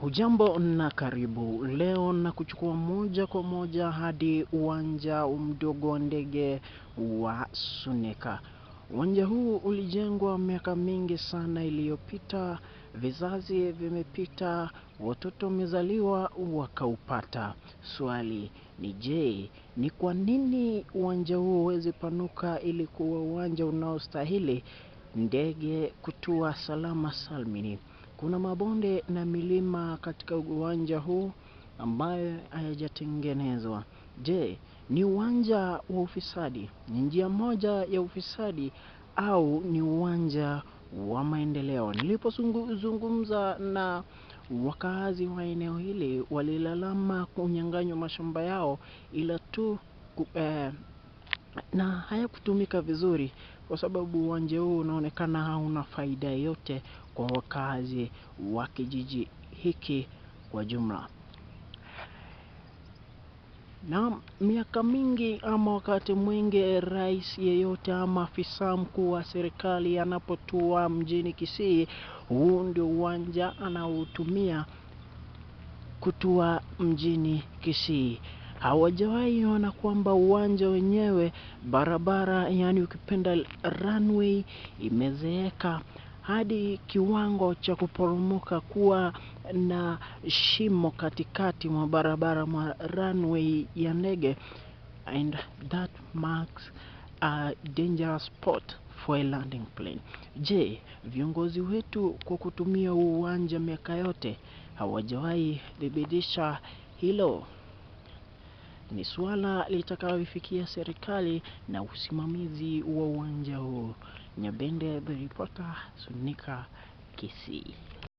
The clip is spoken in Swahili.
Hujambo na karibu. Leo na kuchukua moja kwa moja hadi uwanja mdogo wa ndege wa Suneka. Uwanja huu ulijengwa miaka mingi sana iliyopita, vizazi vimepita, watoto wamezaliwa wakaupata. Swali ni je, ni kwa nini uwanja huu huwezi panuka ili kuwa uwanja unaostahili ndege kutua salama salmini? Kuna mabonde na milima katika uwanja huu ambayo hayajatengenezwa. Je, ni uwanja wa ufisadi? Ni njia moja ya ufisadi au ni uwanja wa maendeleo? Nilipozungumza na wakazi wa eneo hili, walilalama kunyang'anywa mashamba yao ila tu na hayakutumika vizuri kwa sababu uwanja huu unaonekana hauna faida yote kwa wakazi wa kijiji hiki kwa jumla. Na miaka mingi ama wakati mwingi rais yeyote ama afisa mkuu wa serikali anapotua mjini Kisii, huu ndio uwanja anaotumia kutua mjini Kisii. Hawajawahi ona kwamba uwanja wenyewe, barabara yani ukipenda runway, imezeeka hadi kiwango cha kuporomoka, kuwa na shimo katikati mwa barabara mwa runway ya ndege, and that marks a dangerous spot for a landing plane. Je, viongozi wetu kwa kutumia uwanja miaka yote hawajawahi thibitisha hilo? Ni swala litakalofikia serikali na usimamizi wa uwanja huu. Nyabende the reporter, Suneka, Kisii.